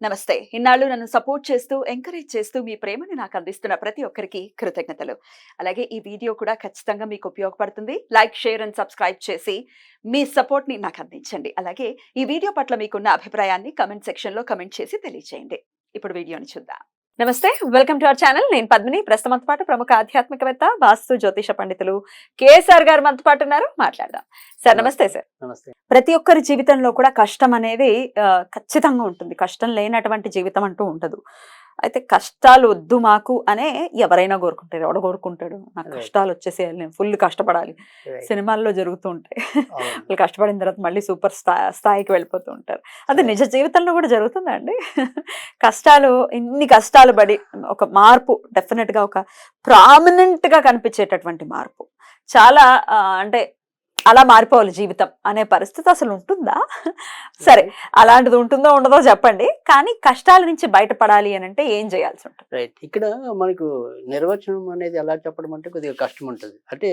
నమస్తే. ఇన్నాళ్ళు నన్ను సపోర్ట్ చేస్తూ, ఎంకరేజ్ చేస్తూ మీ ప్రేమని నాకు అందిస్తున్న ప్రతి ఒక్కరికి కృతజ్ఞతలు. అలాగే ఈ వీడియో కూడా ఖచ్చితంగా మీకు ఉపయోగపడుతుంది. లైక్, షేర్ అండ్ సబ్స్క్రైబ్ చేసి మీ సపోర్ట్‌ని నాకు అందించండి. అలాగే ఈ వీడియో పట్ల మీకున్న అభిప్రాయాన్ని కామెంట్ సెక్షన్‌లో కామెంట్ చేసి తెలియజేయండి. ఇప్పుడు వీడియోని చూద్దాం. నమస్తే, వెల్కమ్ టు అవర్ ఛానల్. నేను పద్మిని. ప్రస్తుతం మనతో పాటు ప్రముఖ ఆధ్యాత్మికవేత్త, వాస్తు జ్యోతిష పండితులు కేఎస్ఆర్ గారు మనతో పాటు ఉన్నారు. మాట్లాడదాం. సార్ నమస్తే. సార్ నమస్తే. ప్రతి ఒక్కరి జీవితంలో కూడా కష్టం అనేది ఖచ్చితంగా ఉంటుంది. కష్టం లేనటువంటి జీవితం అంటూ ఉండదు. అయితే కష్టాలు వద్దు మాకు అనే ఎవరైనా కోరుకుంటారు. ఎవడ కోరుకుంటాడు? నాకు Right. కష్టాలు వచ్చేసేయాలి, నేను ఫుల్ కష్టపడాలి. Right. సినిమాల్లో జరుగుతూ ఉంటాయి. అవును. వాళ్ళు కష్టపడిన తర్వాత మళ్ళీ సూపర్ స్థాయికి వెళ్ళిపోతూ ఉంటారు. అది Right. నిజ జీవితంలో కూడా జరుగుతుందండి. కష్టాలు, ఇన్ని కష్టాలు పడి ఒక మార్పు డెఫినెట్ గా ఒక ప్రామినెంట్ గా కనిపించేటటువంటి మార్పు చాలా అంటే అలా మారిపోవాలి జీవితం అనే పరిస్థితి అసలు ఉంటుందా? సరే, అలాంటిది ఉంటుందో ఉండదో చెప్పండి. కానీ కష్టాల నుంచి బయటపడాలి అని అంటే ఏం చేయాల్సి ఉంటుంది? రైట్. ఇక్కడ మనకు నిర్వచనం అనేది ఎలా చెప్పడం అంటే కొద్దిగా కష్టం ఉంటుంది. అంటే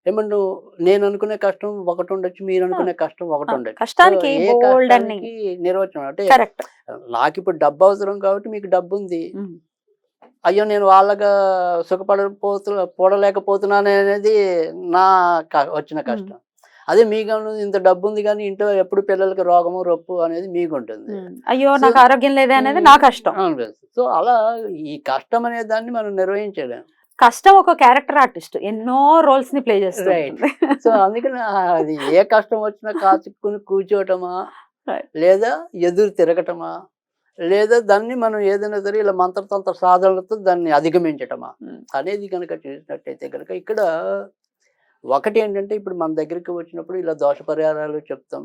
ఏమన్నా నేను అనుకునే కష్టం ఒకటి ఉండొచ్చు, మీరు అనుకునే కష్టం ఒకటి ఉండొచ్చు. కష్టానికి ఏ బోల్డ్ అన్ని కష్టానికి నిర్వచనం అంటే కరెక్ట్. నాకు ఇప్పుడు డబ్బు అవసరం కాబట్టి మీకు డబ్బు ఉంది. అయ్యో నేను వాళ్ళగా చూడలేకపోతున్నాను అనేది నా వచ్చిన కష్టం. అదే మీకు ఇంత డబ్బు ఉంది కానీ ఇంట్లో ఎప్పుడు పిల్లలకి రోగము రొప్పు అనేది మీకు ఉంటుంది. అయ్యో నాకు ఆరోగ్యం లేదే అనేది నా కష్టం. సో అలా ఈ కష్టం అనే దాన్ని మనం నిర్వహించలేము. కష్టం ఒక క్యారెక్టర్ ఆర్టిస్ట్, ఎన్నో రోల్స్ ని ప్లే చేస్తుంది. రైట్. సో అందుకని అది ఏ కష్టం వచ్చినా కాచుకుని కూర్చోటమా, Right. లేదా ఎదురు తిరగటమా, లేదా దాన్ని మనం ఏదైనా సరే ఇలా మంత్రతంత్ర సాధనలతో దాన్ని అధిగమించటమా అనేది కనుక చూసినట్టయితే కనుక ఇక్కడ ఒకటి ఏంటంటే ఇప్పుడు మన దగ్గరికి వచ్చినప్పుడు ఇలా దోష పరిహారాలు చెప్తాం.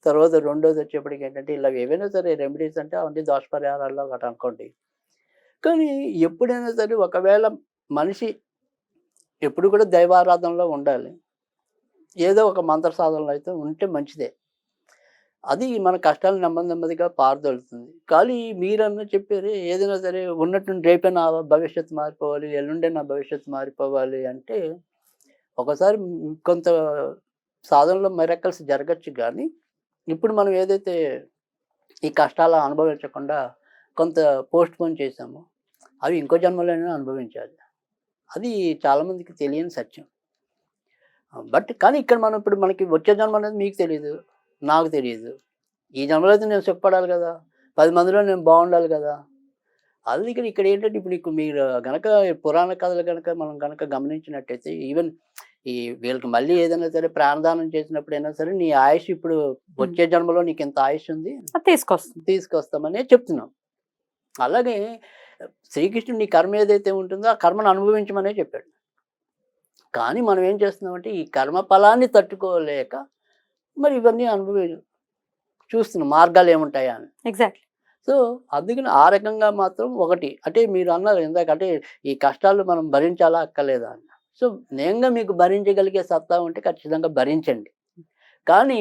తర్వాత రెండోది వచ్చేప్పటికి ఏంటంటే ఇలా ఏవైనా సరే రెమెడీస్ అంటే అవన్నీ దోష పరిహారాల్లో ఒకటి అనుకోండి. కానీ ఎప్పుడైనా సరే ఒకవేళ మనిషి ఎప్పుడు కూడా దైవారాధనలో ఉండాలి. ఏదో ఒక మంత్ర సాధనలో అయితే ఉంటే మంచిదే. అది మన కష్టాలు నెమ్మది నెమ్మదిగా పారదోలుతుంది. కానీ మీరన్నా చెప్పారు ఏదైనా సరే ఉన్నట్టుండి రేపే నా భవిష్యత్తు మారిపోవాలి, ఎల్లుండే నా భవిష్యత్తు మారిపోవాలి అంటే ఒకసారి కొంత సాధనలో మిరకల్స్ జరగచ్చు. కానీ ఇప్పుడు మనం ఏదైతే ఈ కష్టాలు అనుభవించకుండా కొంత పోస్ట్ పోన్ చేసామో అవి ఇంకో జన్మలోనే అనుభవించాలి. అది చాలామందికి తెలియని సత్యం. బట్ కానీ ఇక్కడ మనం ఇప్పుడు మనకి వచ్చే జన్మ అనేది మీకు తెలియదు, నాకు తెలియదు. ఈ జన్మలో అయితే నేను సుఖపడాలి కదా, 10 మందిలో నేను బాగుండాలి కదా. అది ఇక్కడ ఏంటంటే ఇప్పుడు నీకు మీరు గనక పురాణ కథలు కనుక మనం కనుక గమనించినట్టయితే ఈవెన్ ఈ వీళ్ళకి మళ్ళీ ఏదైనా సరే ప్రాణదానం చేసినప్పుడైనా సరే నీ ఆయుష్ ఇప్పుడు వచ్చే జన్మలో నీకు ఇంత ఆయుష్ ఉంది తీసుకొస్తామనే చెప్తున్నాం. అలాగే శ్రీకృష్ణుడు నీ కర్మ ఏదైతే ఉంటుందో ఆ కర్మను అనుభవించమనే చెప్పాడు. కానీ మనం ఏం చేస్తున్నామంటే ఈ కర్మ ఫలాన్ని తట్టుకోలేక మరి ఇవన్నీ చూస్తున్నాం మార్గాలు ఏముంటాయా అని. ఎగ్జాక్ట్లీ. సో అందుకని ఆ రకంగా మాత్రం ఒకటి అంటే మీరు అన్నారు ఇందాక అంటే ఈ కష్టాలు మనం భరించాలా అక్కర్లేదా అని. సో నేనుగా మీకు భరించగలిగే సత్తా ఉంటే ఖచ్చితంగా భరించండి. కానీ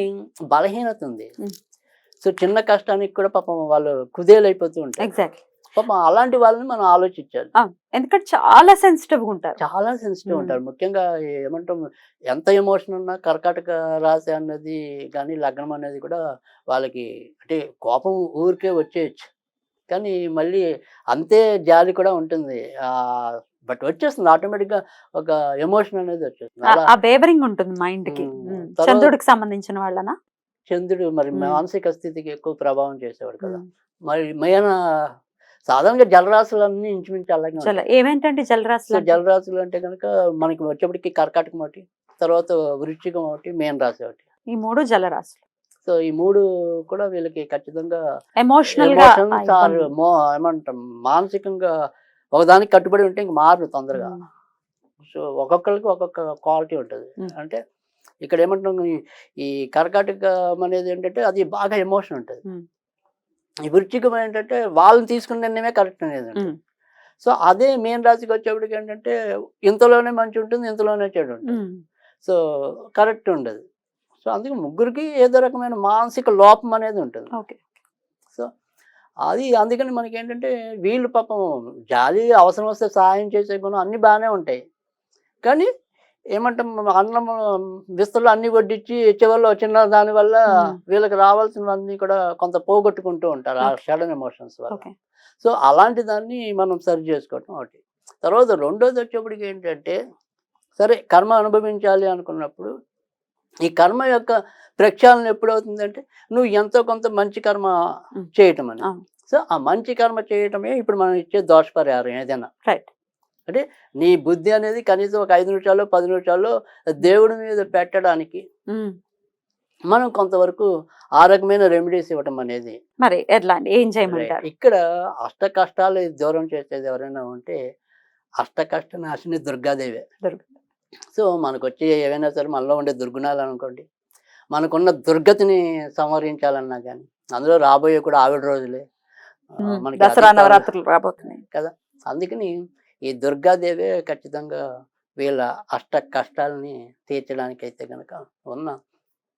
బలహీనత ఉంది. సో చిన్న కష్టానికి కూడా పాపం వాళ్ళు కుదేలైపోతూ ఉంటారు. ఎగ్జాక్ట్లీ. పాపం అలాంటి వాళ్ళని మనం ఆలోచించాలి. ఎందుకంటే చాలా సెన్సిటివ్ ఉంటారు. చాలా సెన్సిటివ్ ఉంటారు. ముఖ్యంగా ఏమంటాం ఎంత ఎమోషన్ ఉన్నా కర్కాటక రాశి అన్నది కానీ లగ్నం అనేది కూడా వాళ్ళకి అంటే కోపం ఊరికే వచ్చేయచ్చు. కానీ మళ్ళీ అంతే జాలి కూడా ఉంటుంది. బట్ వచ్చేస్తుంది ఆటోమేటిక్గా ఒక ఎమోషన్ అనేది వచ్చేస్తుంది. ఆ బేవరింగ్ ఉంటుంది మైండ్ కి. చంద్రుడికి సంబంధించిన వాళ్ళనా? చంద్రుడు మరి మానసిక స్థితికి ఎక్కువ ప్రభావం చేసేవాడు కదా. మరి మెయిన్ సాధారణంగా జలరాశులన్నీ ఇంచుమించు అలాగే. ఏమేంటంటే జలరాశులు అంటే కనుక మనకి వచ్చేప్పటికి కర్కాటకం ఒకటి, తర్వాత వృశ్చికం ఒకటి, మేన రాశి ఒకటి. ఈ 3 జలరాశులు. సో ఈ 3 కూడా వీళ్ళకి ఖచ్చితంగా ఎమోషనల్ ఏమంటాం మానసికంగా ఒకదానికి కట్టుబడి ఉంటే ఇంక మారు తొందరగా. సో ఒక్కొక్కరికి ఒక్కొక్క క్వాలిటీ ఉంటుంది. అంటే ఇక్కడ ఏమంటాం ఈ కర్కాటకం అనేది ఏంటంటే అది బాగా ఎమోషన్ ఉంటుంది. ఈ వృశ్చికం ఏంటంటే వాళ్ళని తీసుకున్న నిర్ణయమే కరెక్ట్ అనేది. సో అదే మేన రాశికి వచ్చేప్పటికి ఏంటంటే ఇంతలోనే మంచి ఉంటుంది, ఇంతలోనే చెడు ఉంటుంది. సో కరెక్ట్ ఉండదు. సో అందుకే ముగ్గురికి ఏదో రకమైన మానసిక లోపం అనేది ఉంటుంది. సో అది అందుకని మనకి ఏంటంటే వీళ్ళు పాపం జాలి అవసరం వస్తే సహాయం చేసే గుణం అన్నీ బాగానే ఉంటాయి. కానీ ఏమంటాం అన్నం విస్తలు అన్ని వడ్డించి చివరిలో చిన్న దాని వల్ల వీళ్ళకి రావాల్సినవన్నీ కూడా కొంత పోగొట్టుకుంటూ ఉంటారు ఆ సడన్ ఎమోషన్స్ వల్ల. ఓకే. సో అలాంటి దాన్ని మనం సరి చేసుకోవటం ఒకటి. తర్వాత రెండోది వచ్చేప్పటికి ఏంటంటే, సరే కర్మ అనుభవించాలి అనుకున్నప్పుడు ఈ కర్మ యొక్క ప్రక్షాళన ఎప్పుడవుతుందంటే నువ్వు ఎంతో కొంత మంచి కర్మ చేయటం అని. సో ఆ మంచి కర్మ చేయటమే ఇప్పుడు మనం ఇచ్చే దోష పరిహారం ఏదైనా. రైట్. అంటే నీ బుద్ధి అనేది కనీసం ఒక 5 నిమిషాల్లో 10 నిమిషాల్లో దేవుడి మీద పెట్టడానికి మనం కొంతవరకు ఆ రకమైన రెమెడీస్ ఇవ్వటం అనేది. మరి ఎట్లా అండి, ఏం చేయమంటారు? ఇక్కడ అష్ట కష్టాలు దూరం చేసేది ఎవరైనా ఉంటే అష్ట కష్ట నాశిని దుర్గాదేవే. సో మనకు వచ్చే ఏవైనా సరే మనలో ఉండే దుర్గుణాలు అనుకోండి, మనకున్న దుర్గతిని సంహరించాలన్నా కానీ అందులో రాబోయే కూడా ఆవిడ రోజులే మనకి దసరా నవరాత్రులు రాబోతున్నాయి కదా. అందుకని ఈ దుర్గాదేవే ఖచ్చితంగా వీళ్ళ అష్ట కష్టాలని తీర్చడానికి అయితే కనుక ఉన్న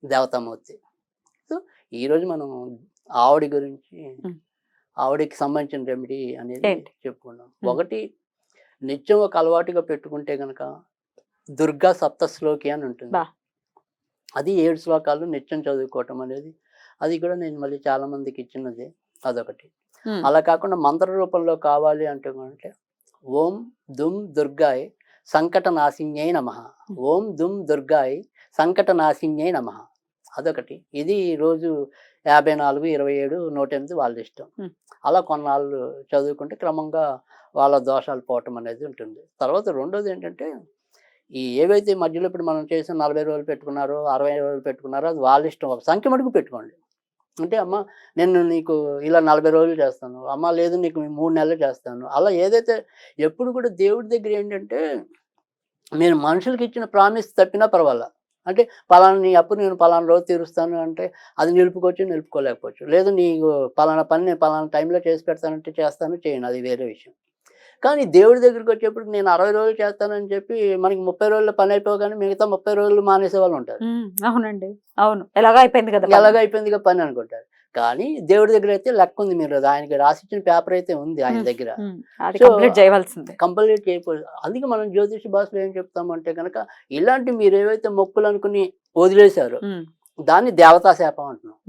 దేవతామూర్తి. సో ఈరోజు మనం ఆవిడ గురించి ఆవిడకి సంబంధించిన రెమెడీ అనేది చెప్పుకున్నాం. ఒకటి, నిత్యం ఒక అలవాటుగా పెట్టుకుంటే కనుక దుర్గా సప్తశ్లోకి అని ఉంటుంది. అది 7 శ్లోకాలు నిత్యం చదువుకోవటం అనేది, అది కూడా నేను మళ్ళీ చాలా మందికి ఇచ్చినది అదొకటి. అలా కాకుండా మంత్ర రూపంలో కావాలి అంటే ఓం దుమ్ దుర్గాయ్ సంకట నాశిన్యై నమః, ఓం దుమ్ దుర్గాయ్ సంకట నాశిన్యై నమః అదొకటి. ఇది రోజు 54, 27, 108 వాళ్ళ ఇష్టం. అలా కొన్నాళ్ళు చదువుకుంటే క్రమంగా వాళ్ళ దోషాలు పోవటం అనేది ఉంటుంది. తర్వాత రెండోది ఏంటంటే, ఈ ఏవైతే మధ్యలో ఇప్పుడు మనం చేసిన 40 రోజులు పెట్టుకున్నారో 60 రోజులు పెట్టుకున్నారో అది వాళ్ళ ఇష్టం. ఒక సంఖ్య మటుకు పెట్టుకోండి. అంటే అమ్మ నేను నీకు ఇలా 40 రోజులు చేస్తాను, అమ్మ లేదు నీకు 3 నెలలు చేస్తాను. అలా ఏదైతే ఎప్పుడు కూడా దేవుడి దగ్గర ఏంటంటే, మీరు మనుషులకి ఇచ్చిన ప్రామిస్ తప్పినా పర్వాలా. అంటే పలానా నీ అప్పు నేను పలానా రోజు తీరుస్తాను అంటే అది నిలుపుకోవచ్చు, నిలుపుకోలేకపోవచ్చు. లేదు నీకు పలానా పని నేను పలానా టైంలో చేసి పెడతానంటే చేస్తాను, చేయను, అది వేరే విషయం. కానీ దేవుడి దగ్గరికి వచ్చేప్పుడు నేను 60 రోజులు చేస్తానని చెప్పి మనకి 30 రోజుల్లో పని అయిపోగానే మిగతా 30 రోజులు మానేసే వాళ్ళు ఉంటారు. అవునండి, అవును, ఎలాగ అయిపోయింది కదా, ఎలాగ అయిపోయిందిగా పని అనుకుంటారు. కానీ దేవుడి దగ్గర అయితే లెక్క ఉంది, మీరు ఆయనకి రాసిచ్చిన పేపర్ అయితే ఉంది ఆయన దగ్గర, కంప్లీట్ చేయకూడదు. అందుకే మనం జ్యోతిష భాషలో ఏం చెప్తామంటే కనుక, ఇలాంటి మీరు ఏవైతే మొక్కులు అనుకుని వదిలేశారో దాన్ని దేవతా శాపం అంటున్నాం.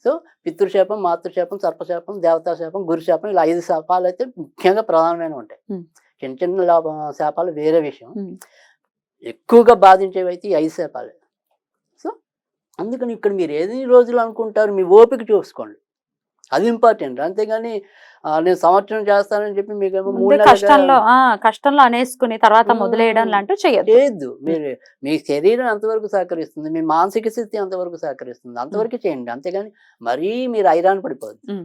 సో పితృశాపం, మాతృశాపం, సర్పశాపం, దేవతాశాపం, గురుశాపం, ఇలా 5 శాపాలు అయితే ముఖ్యంగా ప్రధానమైన ఉంటాయి. చిన్న చిన్న శాపాలు వేరే విషయం, ఎక్కువగా బాధించేవి అయితే 5 శాపాలే. సో అందుకని ఇక్కడ మీరు ఎన్ని రోజులు అనుకుంటారు, మీ ఓపిక చూసుకోండి, అది ఇంపార్టెంట్. అంతేగాని నేను సంవత్సరం చేస్తానని చెప్పి మీకేమో 3 కష్టంలో అనేసుకుని తర్వాత మొదలెయడం లాంటివి చేయొద్దు. మీరు మీ శరీరం ఎంతవరకు సహకరిస్తుంది, మీ మానసిక స్థితి ఎంతవరకు సహకరిస్తుంది అంతవరకు చేయండి. అంతేగాని మరీ మీరు ఐరాన్ పడిపోద్దు.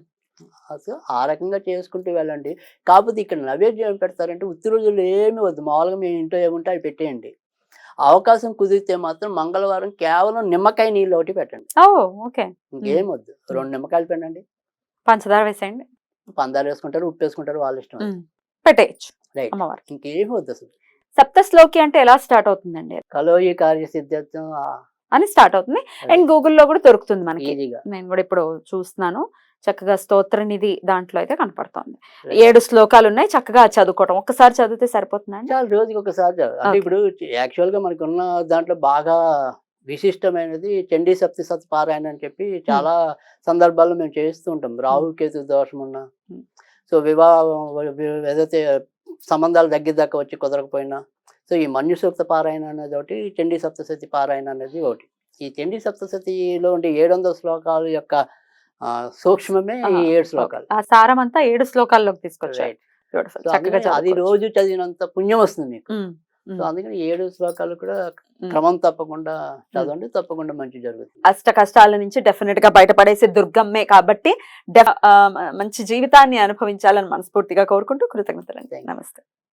సో ఆ రకంగా చేసుకుంటూ వెళ్ళండి. కాకపోతే ఇక్కడ నైవేద్యం ఏం పెడతారంటే ఉత్తి రోజులు ఏమి వద్దు, మామూలుగా మీ ఇంట్లో ఏముంటే అవి పెట్టేయండి. అవకాశం కుదిరితే మాత్రం మంగళవారం కేవలం నిమ్మకాయ నీళ్ళు ఒకటి పెట్టండి. ఇంకేం వద్దు, 2 నిమ్మకాయలు పెట్టండి, పంచదార వేసేయండి, పందారు వేసుకుంటారు, ఉప్పు వేసుకుంటారు, వాళ్ళ ఇష్టం, పెట్టేయచ్చు. ఇంకేం వద్దు అసలు. సప్తశ్లోకి అంటే ఎలా స్టార్ట్ అవుతుందండి? కలోయి కార్యసిద్ధ్యం అని స్టార్ట్ అవుతుంది. అండ్ గూగుల్లో కూడా దొరుకుతుంది మనకి, నేను కూడా ఇప్పుడు చూస్తున్నాను. చక్కగా స్తోత్ర నిధి దాంట్లో అయితే కనపడుతుంది. 7 శ్లోకాలు ఉన్నాయి, చక్కగా చదువుకోవటం. ఒక్కసారి చదివితే సరిపోతుందండి? చాలా, రోజుకి ఒకసారి అంటే ఇప్పుడు యాక్చువల్ గా మనకు ఉన్న దాంట్లో బాగా విశిష్టమైనది చండీ సప్తి సత్ పారాయణ అని చెప్పి చాలా సందర్భాల్లో మేము చేస్తూ ఉంటాం. రాహుకేతు దోషం ఉన్న, సో ఏదైతే సంబంధాలు దగ్గర వచ్చి కుదరకపోయినా, సో ఈ మన్యు సూక్త పారాయణ అనేది ఒకటి, చండీ సప్తశతి పారాయణ అనేది ఒకటి. ఈ చండీ సప్తశతిలో ఉండే 700 శ్లోకాల యొక్క సూక్ష్మమే ఈ 7 శ్లోకాలు. ఆ సారం అంతా 7 శ్లోకాల్లోకి తీసుకొచ్చాయి. అది రోజు చదివినంత పుణ్యం వస్తుంది మీకు. సో అందుకని 7 శ్లోకాలు కూడా క్రమం తప్పకుండా చదవండి, తప్పకుండా మంచి జరుగుతుంది. అష్ట కష్టాల నుంచి డెఫినెట్ గా బయటపడేసే దుర్గమ్మే కాబట్టి మంచి జీవితాన్ని అనుభవించాలని మనస్ఫూర్తిగా కోరుకుంటూ కృతజ్ఞతలండి. నమస్తే.